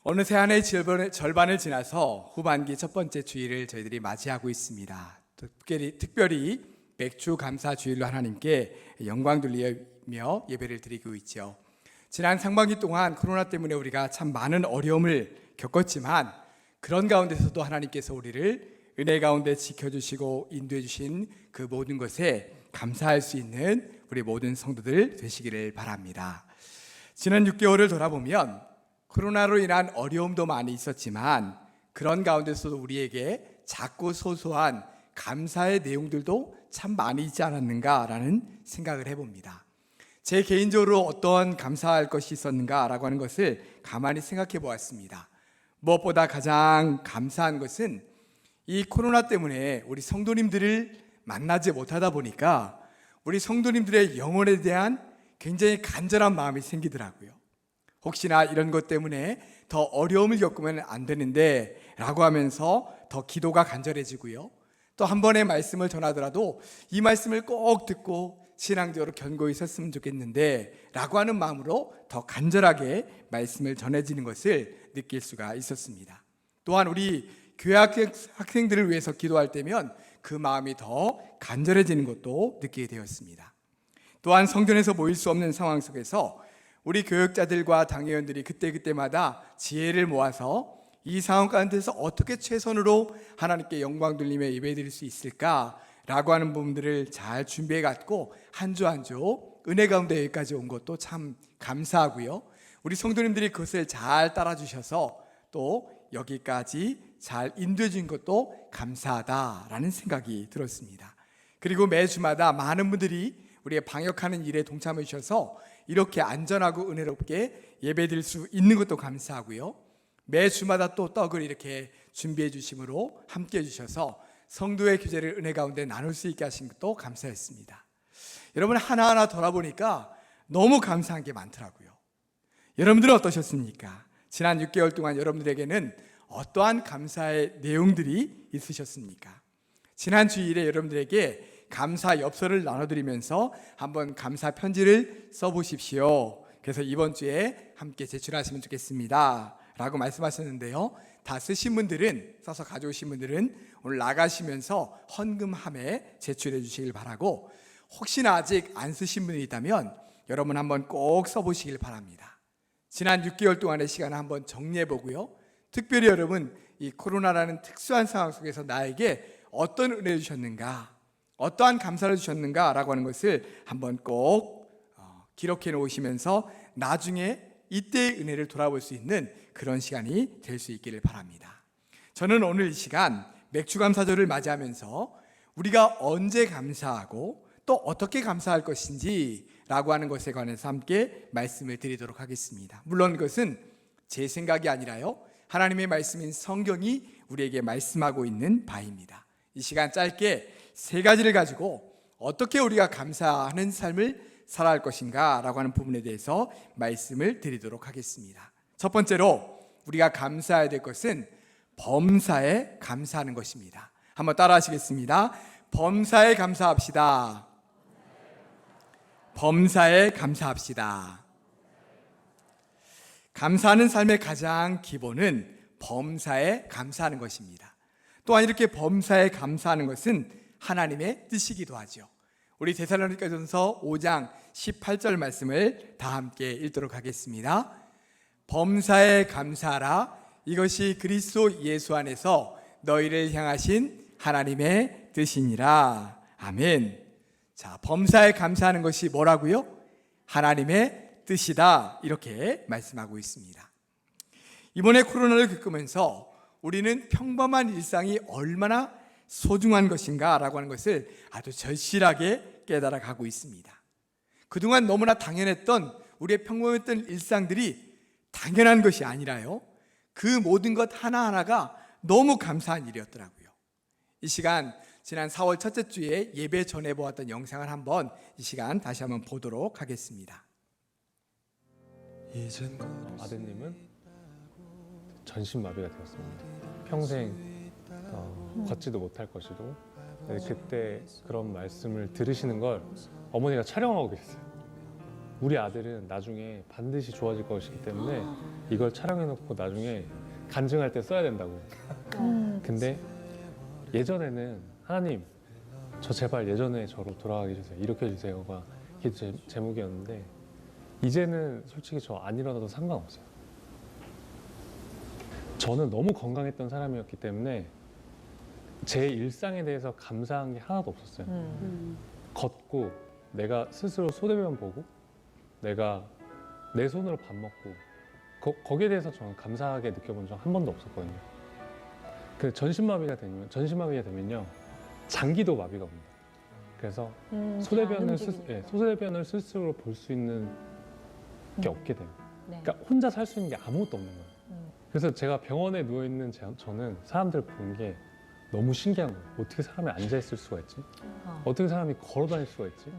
어느새 한 해의 절반을 지나서 후반기 첫 번째 주일을 저희들이 맞이하고 있습니다. 특별히 맥주 감사 주일로 하나님께 영광 돌리며 예배를 드리고 있죠. 지난 상반기 동안 코로나 때문에 우리가 참 많은 어려움을 겪었지만 그런 가운데서도 하나님께서 우리를 은혜 가운데 지켜주시고 인도해 주신 그 모든 것에 감사할 수 있는 우리 모든 성도들 되시기를 바랍니다. 지난 6개월을 돌아보면 코로나로 인한 어려움도 많이 있었지만 그런 가운데서도 우리에게 작고 소소한 감사의 내용들도 참 많이 있지 않았는가라는 생각을 해봅니다. 제 개인적으로 어떤 감사할 것이 있었는가라고 하는 것을 가만히 생각해 보았습니다. 무엇보다 가장 감사한 것은 이 코로나 때문에 우리 성도님들을 만나지 못하다 보니까 우리 성도님들의 영혼에 대한 굉장히 간절한 마음이 생기더라고요. 혹시나 이런 것 때문에 더 어려움을 겪으면 안 되는데 라고 하면서 더 기도가 간절해지고요. 또 한 번의 말씀을 전하더라도 이 말씀을 꼭 듣고 신앙적으로 견고히 섰으면 좋겠는데 라고 하는 마음으로 더 간절하게 말씀을 전해지는 것을 느낄 수가 있었습니다. 또한 우리 교회 학생들을 위해서 기도할 때면 그 마음이 더 간절해지는 것도 느끼게 되었습니다. 또한 성전에서 모일 수 없는 상황 속에서 우리 교역자들과 당회원들이 그때마다 지혜를 모아서 이 상황 가운데서 어떻게 최선으로 하나님께 영광 돌리며 예배드릴 수 있을까라고 하는 부분들을 잘 준비해 갔고 한 주 한 주 은혜 가운데 여기까지 온 것도 참 감사하고요. 우리 성도님들이 그것을 잘 따라주셔서 또 여기까지 잘 인도해 준 것도 감사하다라는 생각이 들었습니다. 그리고 매주마다 많은 분들이 우리의 방역하는 일에 동참해 주셔서 이렇게 안전하고 은혜롭게 예배드릴 수 있는 것도 감사하고요. 매주마다 또 떡을 이렇게 준비해 주심으로 함께 해 주셔서 성도의 교제를 은혜 가운데 나눌 수 있게 하신 것도 감사했습니다. 여러분 하나하나 돌아보니까 너무 감사한 게 많더라고요. 여러분들은 어떠셨습니까? 지난 6개월 동안 여러분들에게는 어떠한 감사의 내용들이 있으셨습니까? 지난 주일에 여러분들에게 감사 엽서를 나눠드리면서 한번 감사 편지를 써보십시오. 그래서 이번 주에 함께 제출하시면 좋겠습니다 라고 말씀하셨는데요. 다 쓰신 분들은, 써서 가져오신 분들은 오늘 나가시면서 헌금함에 제출해 주시길 바라고, 혹시나 아직 안 쓰신 분이 있다면 여러분 한번 꼭 써보시길 바랍니다. 지난 6개월 동안의 시간을 한번 정리해 보고요. 특별히 여러분 이 코로나라는 특수한 상황 속에서 나에게 어떤 은혜를 주셨는가, 어떠한 감사를 주셨는가 라고 하는 것을 한번 꼭 기록해 놓으시면서 나중에 이때의 은혜를 돌아볼 수 있는 그런 시간이 될 수 있기를 바랍니다. 저는 오늘 이 시간 맥주감사절을 맞이하면서 우리가 언제 감사하고 또 어떻게 감사할 것인지 라고 하는 것에 관해서 함께 말씀을 드리도록 하겠습니다. 물론 그것은 제 생각이 아니라요, 하나님의 말씀인 성경이 우리에게 말씀하고 있는 바입니다. 이 시간 짧게 세 가지를 가지고 어떻게 우리가 감사하는 삶을 살아갈 것인가 라고 하는 부분에 대해서 말씀을 드리도록 하겠습니다. 첫 번째로 우리가 감사해야 될 것은 범사에 감사하는 것입니다. 한번 따라 하시겠습니다. 범사에 감사합시다. 범사에 감사합시다. 감사하는 삶의 가장 기본은 범사에 감사하는 것입니다. 또한 이렇게 범사에 감사하는 것은 하나님의 뜻이기도 하죠. 우리 데살로니가전서 5장 18절 말씀을 다 함께 읽도록 하겠습니다. 범사에 감사하라. 이것이 그리스도 예수 안에서 너희를 향하신 하나님의 뜻이니라. 아멘. 자, 범사에 감사하는 것이 뭐라고요? 하나님의 뜻이다. 이렇게 말씀하고 있습니다. 이번에 코로나를 겪으면서 우리는 평범한 일상이 얼마나 소중한 것인가 라고 하는 것을 아주 절실하게 깨달아 가고 있습니다. 그동안 너무나 당연했던 우리의 평범했던 일상들이 당연한 것이 아니라요, 그 모든 것 하나하나가 너무 감사한 일이었더라고요. 이 시간 지난 4월 첫째 주에 예배 전해 보았던 영상을 한번 이 시간 다시 한번 보도록 하겠습니다. 아드님은 전신마비가 되었습니다. 평생 걷지도 못할 것이고, 그때 그런 말씀을 들으시는 걸 어머니가 촬영하고 계셨어요. 우리 아들은 나중에 반드시 좋아질 것이기 때문에 이걸 촬영해놓고 나중에 간증할 때 써야 된다고. 근데 예전에는 하나님 저 제발 예전에 저로 돌아가게 해주세요, 이렇게 해주세요가 기도 제목이었는데 이제는 솔직히 저 안 일어나도 상관없어요. 저는 너무 건강했던 사람이었기 때문에 제 일상에 대해서 감사한 게 하나도 없었어요. 걷고 내가 스스로 소대변 보고 내가 내 손으로 밥 먹고 거기에 대해서 저는 감사하게 느껴본 적 한 번도 없었거든요. 그 전신마비가 되면요 장기도 마비가 옵니다. 그래서 소대변을 스스로 볼 수 있는 게 없게 돼요. 네. 그러니까 혼자 살 수 있는 게 아무것도 없는 거예요. 그래서 제가 병원에 누워 있는 저는 사람들 보는 게 너무 신기한 거예요. 어떻게 사람이 앉아 있을 수가 있지? 어떻게 사람이 걸어 다닐 수가 있지?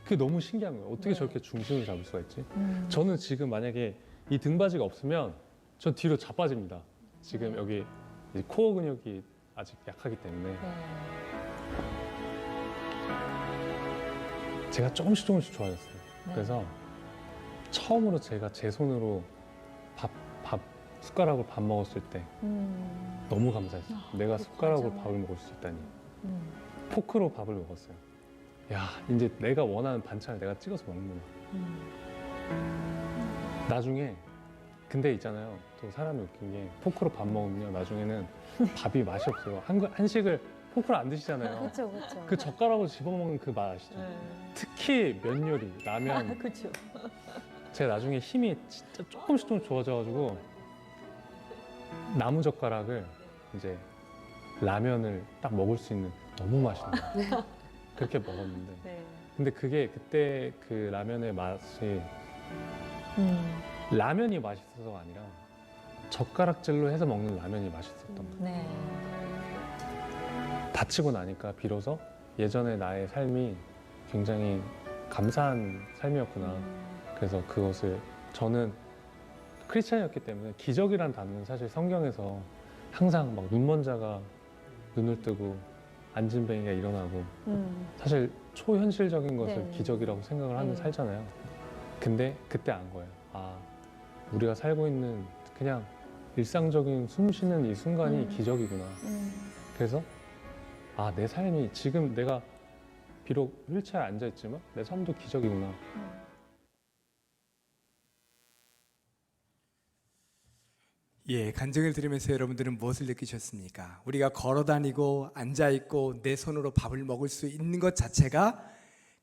그게 너무 신기한 거예요. 어떻게 네. 저렇게 중심을 잡을 수가 있지? 저는 지금 만약에 이 등받이가 없으면 전 뒤로 자빠집니다. 지금 여기 이제 코어 근육이 아직 약하기 때문에 제가 조금씩 좋아졌어요. 네. 그래서 처음으로 제가 제 손으로 숟가락으로 밥 먹었을 때 너무 감사했어요. 내가 숟가락으로 밥을 먹을 수 있다니. 포크로 밥을 먹었어요. 야, 이제 내가 원하는 반찬을 내가 찍어서 먹는구나. 나중에 근데 있잖아요. 또 사람이 웃긴 게 포크로 밥 먹으면 나중에는 밥이 맛이 없어요. 한식을 포크로 안 드시잖아요. 그렇죠, 그렇죠. 그 젓가락으로 집어먹는 그 맛 아시죠? 특히 면 요리, 라면. 그렇죠. 제가 나중에 힘이 진짜 조금씩 좋아져가지고 나무 젓가락을 이제 라면을 딱 먹을 수 있는 너무 맛있는 거예요. 그렇게 먹었는데 네. 근데 그게 그때 그 라면의 맛이 라면이 맛있어서가 아니라 젓가락질로 해서 먹는 라면이 맛있었던 거예요. 네. 다치고 나니까 비로소 예전의 나의 삶이 굉장히 감사한 삶이었구나. 그래서 그것을 저는 크리스찬이었기 때문에 기적이란 단어는 사실 성경에서 항상 막 눈먼 자가 눈을 뜨고 앉은 뱅이가 일어나고 사실 초현실적인 것을 네. 기적이라고 생각을 하면 네. 살잖아요. 근데 그때 안 거예요. 아, 우리가 살고 있는 그냥 일상적인 숨 쉬는 이 순간이 기적이구나. 그래서 아, 내 삶이 지금 내가 비록 휠체어에 앉아 있지만 내 삶도 기적이구나. 예, 간증을 들으면서 여러분들은 무엇을 느끼셨습니까? 우리가 걸어다니고 앉아있고 내 손으로 밥을 먹을 수 있는 것 자체가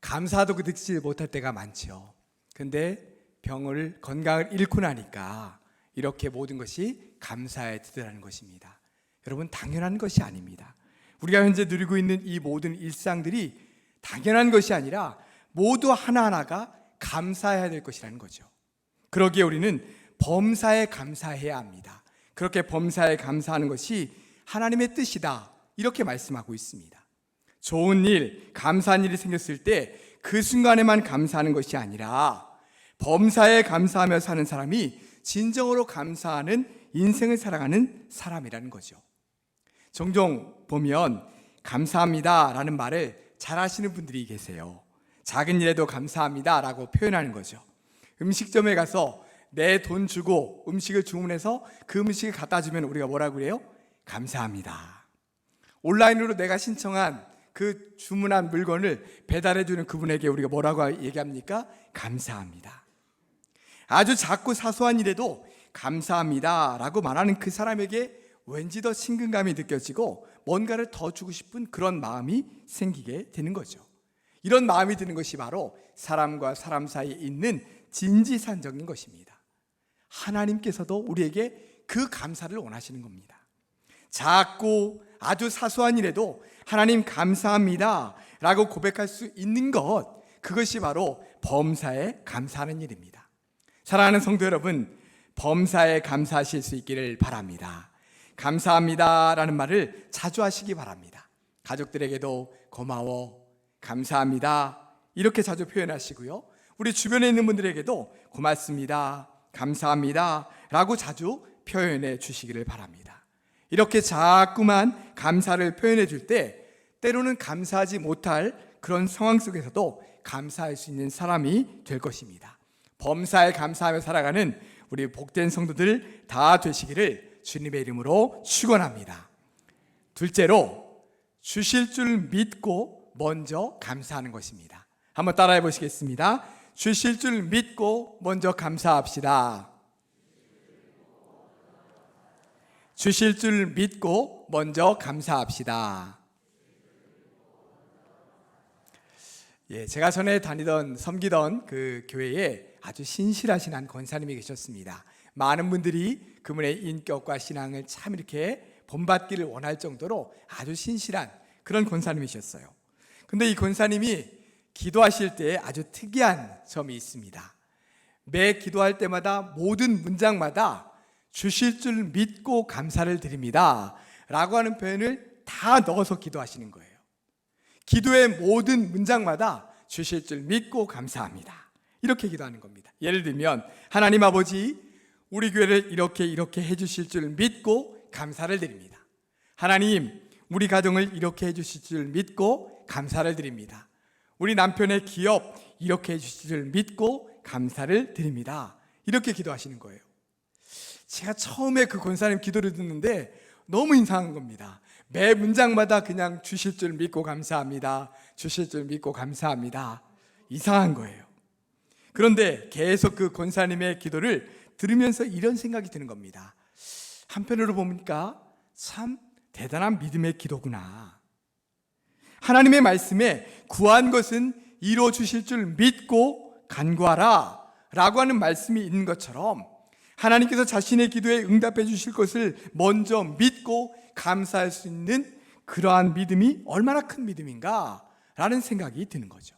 감사도 느끼지 못할 때가 많죠. 근데 건강을 잃고 나니까 이렇게 모든 것이 감사에 드러나는 것입니다. 여러분, 당연한 것이 아닙니다. 우리가 현재 누리고 있는 이 모든 일상들이 당연한 것이 아니라 모두 하나하나가 감사해야 될 것이라는 거죠. 그러기에 우리는 범사에 감사해야 합니다. 그렇게 범사에 감사하는 것이 하나님의 뜻이다, 이렇게 말씀하고 있습니다. 좋은 일, 감사한 일이 생겼을 때 그 순간에만 감사하는 것이 아니라 범사에 감사하며 사는 사람이 진정으로 감사하는 인생을 살아가는 사람이라는 거죠. 종종 보면 감사합니다 라는 말을 잘 하시는 분들이 계세요. 작은 일에도 감사합니다 라고 표현하는 거죠. 음식점에 가서 내 돈 주고 음식을 주문해서 그 음식을 갖다 주면 우리가 뭐라고 그래요? 감사합니다. 온라인으로 내가 신청한 그 주문한 물건을 배달해 주는 그분에게 우리가 뭐라고 얘기합니까? 감사합니다. 아주 작고 사소한 일에도 감사합니다 라고 말하는 그 사람에게 왠지 더 친근감이 느껴지고 뭔가를 더 주고 싶은 그런 마음이 생기게 되는 거죠. 이런 마음이 드는 것이 바로 사람과 사람 사이에 있는 진지산적인 것입니다. 하나님께서도 우리에게 그 감사를 원하시는 겁니다. 작고 아주 사소한 일에도 하나님 감사합니다 라고 고백할 수 있는 것, 그것이 바로 범사에 감사하는 일입니다. 사랑하는 성도 여러분, 범사에 감사하실 수 있기를 바랍니다. 감사합니다 라는 말을 자주 하시기 바랍니다. 가족들에게도 고마워, 감사합니다 이렇게 자주 표현하시고요, 우리 주변에 있는 분들에게도 고맙습니다, 감사합니다 라고 자주 표현해 주시기를 바랍니다. 이렇게 자꾸만 감사를 표현해 줄 때 때로는 감사하지 못할 그런 상황 속에서도 감사할 수 있는 사람이 될 것입니다. 범사에 감사하며 살아가는 우리 복된 성도들 다 되시기를 주님의 이름으로 축원합니다. 둘째로, 주실 줄 믿고 먼저 감사하는 것입니다. 한번 따라해 보시겠습니다. 주실 줄 믿고 먼저 감사합시다. 주실 줄 믿고 먼저 감사합시다. 제가 전에 섬기던 그 교회에 아주 신실하신 한 권사님이 계셨습니다. 많은 분들이 그분의 인격과 신앙을 참 이렇게 본받기를 원할 정도로 아주 신실한 그런 권사님이셨어요. 근데 이 권사님이 기도하실 때 아주 특이한 점이 있습니다. 매 기도할 때마다 모든 문장마다 주실 줄 믿고 감사를 드립니다 라고 하는 표현을 다 넣어서 기도하시는 거예요. 기도의 모든 문장마다 주실 줄 믿고 감사합니다, 이렇게 기도하는 겁니다. 예를 들면, 하나님 아버지, 우리 교회를 이렇게 해주실 줄 믿고 감사를 드립니다. 하나님, 우리 가정을 이렇게 해주실 줄 믿고 감사를 드립니다. 우리 남편의 기업 이렇게 해주실 줄 믿고 감사를 드립니다, 이렇게 기도하시는 거예요. 제가 처음에 그 권사님 기도를 듣는데 너무 이상한 겁니다. 매 문장마다 그냥 주실 줄 믿고 감사합니다, 주실 줄 믿고 감사합니다. 이상한 거예요. 그런데 계속 그 권사님의 기도를 들으면서 이런 생각이 드는 겁니다. 한편으로 보니까 참 대단한 믿음의 기도구나. 하나님의 말씀에 구한 것은 이루어 주실 줄 믿고 간구하라 라고 하는 말씀이 있는 것처럼, 하나님께서 자신의 기도에 응답해 주실 것을 먼저 믿고 감사할 수 있는 그러한 믿음이 얼마나 큰 믿음인가 라는 생각이 드는 거죠.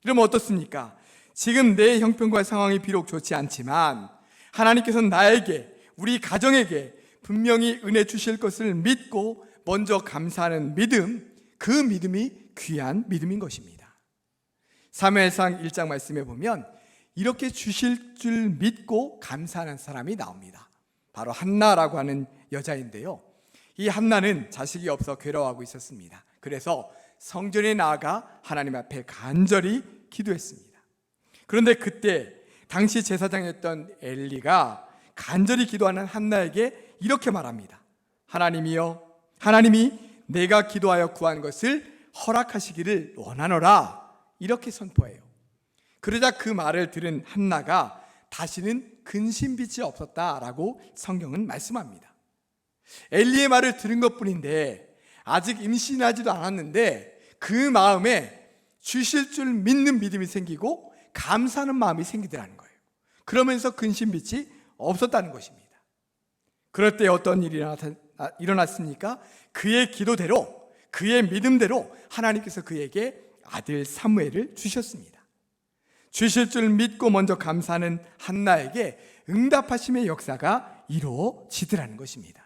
그러면 어떻습니까? 지금 내 형편과 상황이 비록 좋지 않지만 하나님께서 나에게, 우리 가정에게 분명히 은혜 주실 것을 믿고 먼저 감사하는 믿음, 그 믿음이 귀한 믿음인 것입니다. 사무엘상 1장 말씀에 보면 이렇게 주실 줄 믿고 감사하는 사람이 나옵니다. 바로 한나라고 하는 여자인데요, 이 한나는 자식이 없어 괴로워하고 있었습니다. 그래서 성전에 나아가 하나님 앞에 간절히 기도했습니다. 그런데 그때 당시 제사장이었던 엘리가 간절히 기도하는 한나에게 이렇게 말합니다. 하나님이여, 하나님이 내가 기도하여 구한 것을 허락하시기를 원하노라, 이렇게 선포해요. 그러자 그 말을 들은 한나가 다시는 근심빛이 없었다라고 성경은 말씀합니다. 엘리의 말을 들은 것뿐인데, 아직 임신하지도 않았는데 그 마음에 주실 줄 믿는 믿음이 생기고 감사하는 마음이 생기더라는 거예요. 그러면서 근심빛이 없었다는 것입니다. 그럴 때 어떤 일이 일어났습니까? 그의 기도대로, 그의 믿음대로 하나님께서 그에게 아들 사무엘을 주셨습니다. 주실 줄 믿고 먼저 감사하는 한나에게 응답하심의 역사가 이루어지더라는 것입니다.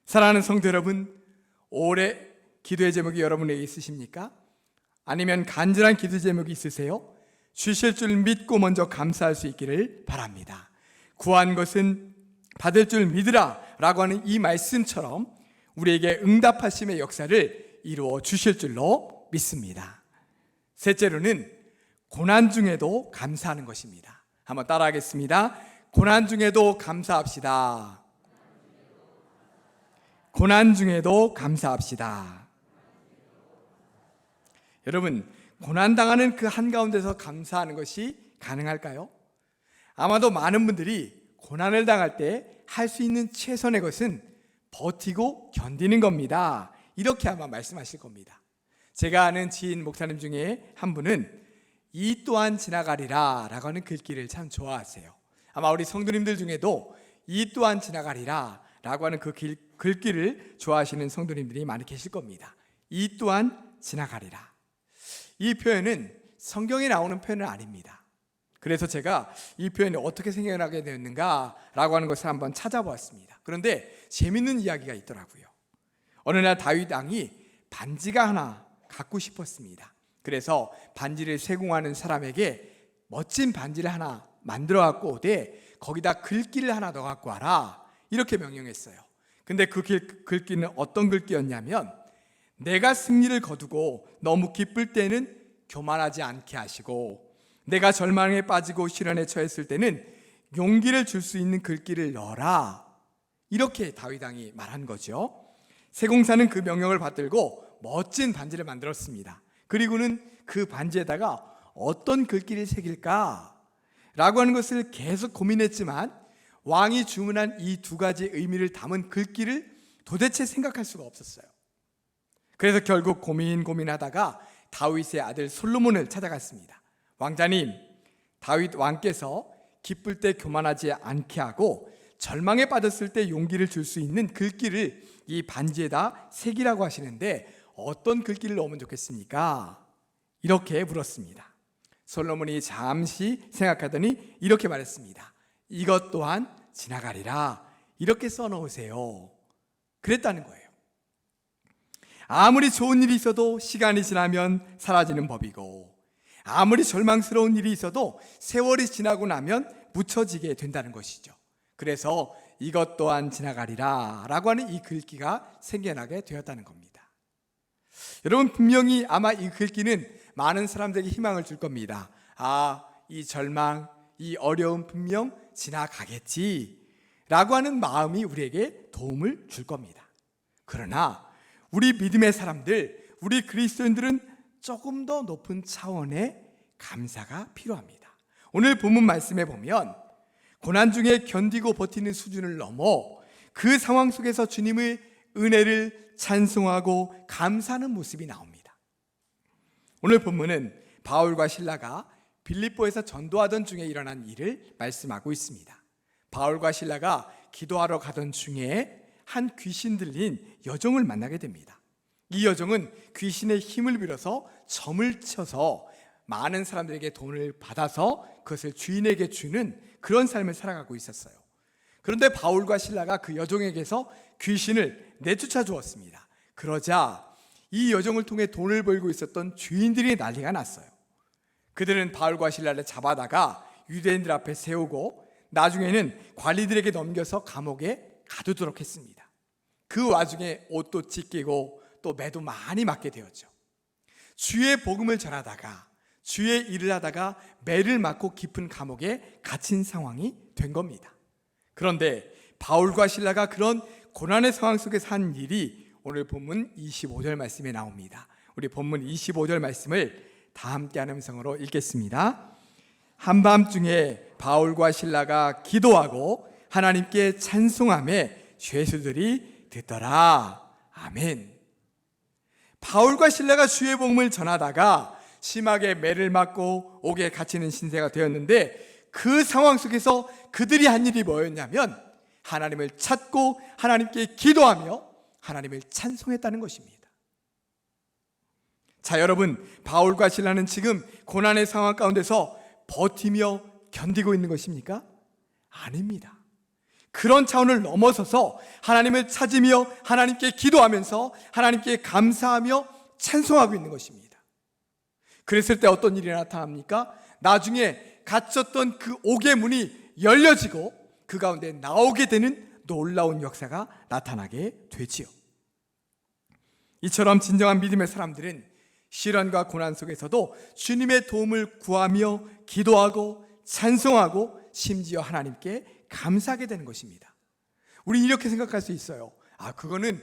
사랑하는 성도 여러분, 올해 기도의 제목이 여러분에게 있으십니까? 아니면 간절한 기도 제목이 있으세요? 주실 줄 믿고 먼저 감사할 수 있기를 바랍니다. 구한 것은 받을 줄 믿으라 라고 하는 이 말씀처럼 우리에게 응답하심의 역사를 이루어 주실 줄로 믿습니다. 셋째로는 고난 중에도 감사하는 것입니다. 한번 따라하겠습니다. 고난 중에도 감사합시다. 고난 중에도 감사합시다. 여러분, 고난당하는 그 한가운데서 감사하는 것이 가능할까요? 아마도 많은 분들이 고난을 당할 때 할 수 있는 최선의 것은 버티고 견디는 겁니다, 이렇게 아마 말씀하실 겁니다. 제가 아는 지인 목사님 중에 한 분은 이 또한 지나가리라 라고 하는 글귀를 참 좋아하세요. 아마 우리 성도님들 중에도 이 또한 지나가리라 라고 하는 그 글귀를 좋아하시는 성도님들이 많이 계실 겁니다. 이 또한 지나가리라. 이 표현은 성경에 나오는 표현은 아닙니다. 그래서 제가 이 표현이 어떻게 생겨나게 되었는가 라고 하는 것을 한번 찾아보았습니다. 그런데 재밌는 이야기가 있더라고요. 어느 날 다윗 왕이 반지가 하나 갖고 싶었습니다. 그래서 반지를 세공하는 사람에게 멋진 반지를 하나 만들어 갖고 오되 거기다 글귀를 하나 넣어 갖고 와라, 이렇게 명령했어요. 근데 그 글귀는 어떤 글귀였냐면, 내가 승리를 거두고 너무 기쁠 때는 교만하지 않게 하시고 내가 절망에 빠지고 시련에 처했을 때는 용기를 줄 수 있는 글귀를 넣어라. 이렇게 다윗 왕이 말한 거죠. 세공사는 그 명령을 받들고 멋진 반지를 만들었습니다. 그리고는 그 반지에다가 어떤 글귀를 새길까? 라고 하는 것을 계속 고민했지만 왕이 주문한 이 두 가지 의미를 담은 글귀를 도대체 생각할 수가 없었어요. 그래서 결국 고민하다가 다윗의 아들 솔로몬을 찾아갔습니다. 왕자님, 다윗 왕께서 기쁠 때 교만하지 않게 하고 절망에 빠졌을 때 용기를 줄 수 있는 글귀를 이 반지에다 새기라고 하시는데 어떤 글귀를 넣으면 좋겠습니까? 이렇게 물었습니다. 솔로몬이 잠시 생각하더니 이렇게 말했습니다. 이것 또한 지나가리라. 이렇게 써놓으세요. 그랬다는 거예요. 아무리 좋은 일이 있어도 시간이 지나면 사라지는 법이고 아무리 절망스러운 일이 있어도 세월이 지나고 나면 묻혀지게 된다는 것이죠. 그래서 이것 또한 지나가리라 라고 하는 이 글귀가 생겨나게 되었다는 겁니다. 여러분, 분명히 아마 이 글귀는 많은 사람들에게 희망을 줄 겁니다. 이 절망, 이 어려움 분명 지나가겠지 라고 하는 마음이 우리에게 도움을 줄 겁니다. 그러나 우리 믿음의 사람들, 우리 그리스도인들은 조금 더 높은 차원의 감사가 필요합니다. 오늘 본문 말씀에 보면 고난 중에 견디고 버티는 수준을 넘어 그 상황 속에서 주님의 은혜를 찬송하고 감사하는 모습이 나옵니다. 오늘 본문은 바울과 실라가 빌립보에서 전도하던 중에 일어난 일을 말씀하고 있습니다. 바울과 실라가 기도하러 가던 중에 한 귀신 들린 여종을 만나게 됩니다. 이 여종은 귀신의 힘을 빌어서 점을 쳐서 많은 사람들에게 돈을 받아서 그것을 주인에게 주는 그런 삶을 살아가고 있었어요. 그런데 바울과 실라가 그 여종에게서 귀신을 내쫓아 주었습니다. 그러자 이 여종을 통해 돈을 벌고 있었던 주인들이 난리가 났어요. 그들은 바울과 실라를 잡아다가 유대인들 앞에 세우고 나중에는 관리들에게 넘겨서 감옥에 가두도록 했습니다. 그 와중에 옷도 찢기고 또 매도 많이 맞게 되었죠. 주의 복음을 전하다가 주의 일을 하다가 매를 맞고 깊은 감옥에 갇힌 상황이 된 겁니다. 그런데 바울과 실라가 그런 고난의 상황 속에서 한 일이 오늘 본문 25절 말씀에 나옵니다. 우리 본문 25절 말씀을 다 함께 하는 음성으로 읽겠습니다. 한밤중에 바울과 실라가 기도하고 하나님께 찬송하며 죄수들이 듣더라. 아멘. 바울과 실라가 주의 복음을 전하다가 심하게 매를 맞고 옥에 갇히는 신세가 되었는데 그 상황 속에서 그들이 한 일이 뭐였냐면 하나님을 찾고 하나님께 기도하며 하나님을 찬송했다는 것입니다. 자, 여러분, 바울과 실라는 지금 고난의 상황 가운데서 버티며 견디고 있는 것입니까? 아닙니다. 그런 차원을 넘어서서 하나님을 찾으며 하나님께 기도하면서 하나님께 감사하며 찬송하고 있는 것입니다. 그랬을 때 어떤 일이 나타납니까? 나중에 갇혔던 그 옥의 문이 열려지고 그 가운데 나오게 되는 놀라운 역사가 나타나게 되지요. 이처럼 진정한 믿음의 사람들은 시련과 고난 속에서도 주님의 도움을 구하며 기도하고 찬송하고 심지어 하나님께 감사하게 되는 것입니다. 우리 이렇게 생각할 수 있어요. 그거는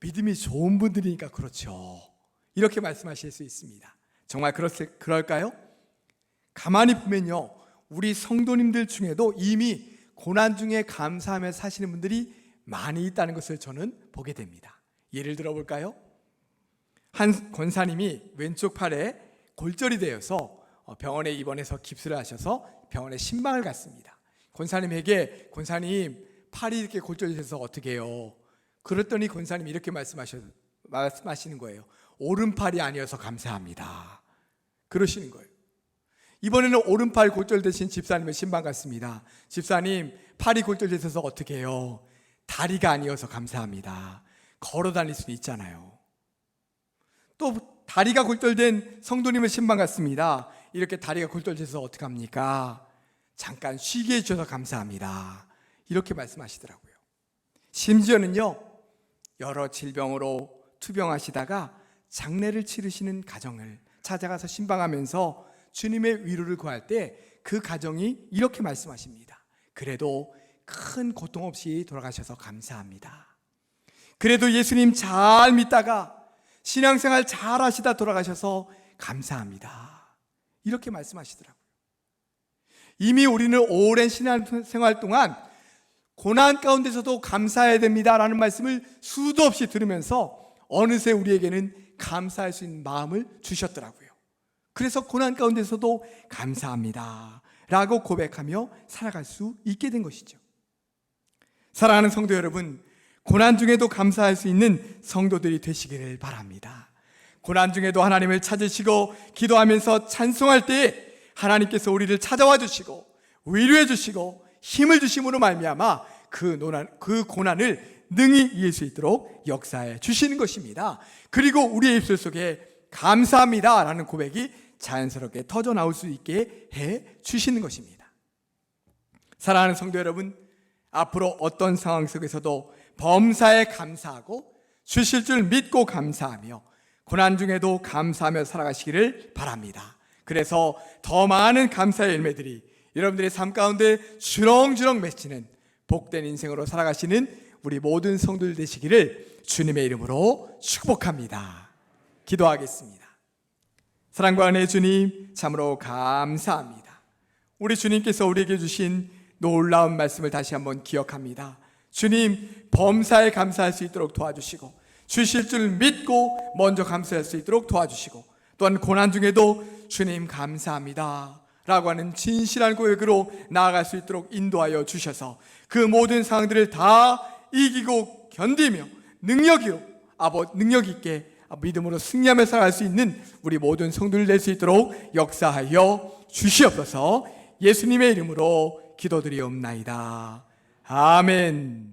믿음이 좋은 분들이니까 그렇죠. 이렇게 말씀하실 수 있습니다. 정말 그럴까요? 가만히 보면요, 우리 성도님들 중에도 이미 고난 중에 감사하며 사시는 분들이 많이 있다는 것을 저는 보게 됩니다. 예를 들어 볼까요? 한 권사님이 왼쪽 팔에 골절이 되어서 병원에 입원해서 깁스를 하셔서 병원에 신방을 갔습니다. 권사님에게 권사님, 팔이 이렇게 골절돼서 어떻게 해요? 그랬더니 권사님이 이렇게 말씀하시는 거예요. 오른팔이 아니어서 감사합니다. 그러시는 거예요. 이번에는 오른팔 골절되신 집사님의 신방 갔습니다. 집사님, 팔이 골절되셔서 어떻게 해요? 다리가 아니어서 감사합니다. 걸어 다닐 수는 있잖아요. 또 다리가 골절된 성도님의 신방 갔습니다. 이렇게 다리가 골절돼서 어떡합니까? 잠깐 쉬게 해주셔서 감사합니다. 이렇게 말씀하시더라고요. 심지어는요, 여러 질병으로 투병하시다가 장례를 치르시는 가정을 찾아가서 신방하면서 주님의 위로를 구할 때 그 가정이 이렇게 말씀하십니다. 그래도 큰 고통 없이 돌아가셔서 감사합니다. 그래도 예수님 잘 믿다가 신앙생활 잘 하시다 돌아가셔서 감사합니다. 이렇게 말씀하시더라고요. 이미 우리는 오랜 신앙생활 동안 고난 가운데서도 감사해야 됩니다라는 말씀을 수도 없이 들으면서 어느새 우리에게는 감사할 수 있는 마음을 주셨더라고요. 그래서 고난 가운데서도 감사합니다 라고 고백하며 살아갈 수 있게 된 것이죠. 사랑하는 성도 여러분, 고난 중에도 감사할 수 있는 성도들이 되시기를 바랍니다. 고난 중에도 하나님을 찾으시고 기도하면서 찬송할 때에 하나님께서 우리를 찾아와 주시고 위로해 주시고 힘을 주심으로 말미암아 그 고난을 능히 이길 수 있도록 역사해 주시는 것입니다. 그리고 우리의 입술 속에 감사합니다 라는 고백이 자연스럽게 터져 나올 수 있게 해 주시는 것입니다. 사랑하는 성도 여러분, 앞으로 어떤 상황 속에서도 범사에 감사하고 주실 줄 믿고 감사하며 고난 중에도 감사하며 살아가시기를 바랍니다. 그래서 더 많은 감사의 열매들이 여러분들의 삶 가운데 주렁주렁 맺히는 복된 인생으로 살아가시는 우리 모든 성도들 되시기를 주님의 이름으로 축복합니다. 기도하겠습니다. 사랑과 은혜의 주님, 참으로 감사합니다. 우리 주님께서 우리에게 주신 놀라운 말씀을 다시 한번 기억합니다. 주님, 범사에 감사할 수 있도록 도와주시고 주실 줄 믿고 먼저 감사할 수 있도록 도와주시고 또한 고난 중에도 주님 감사합니다 라고 하는 진실한 고백으로 나아갈 수 있도록 인도하여 주셔서 그 모든 상황들을 다 이기고 견디며 능력 있게 믿음으로 승리하며 살아갈 수 있는 우리 모든 성도들 될 수 있도록 역사하여 주시옵소서. 예수님의 이름으로 기도드리옵나이다. 아멘.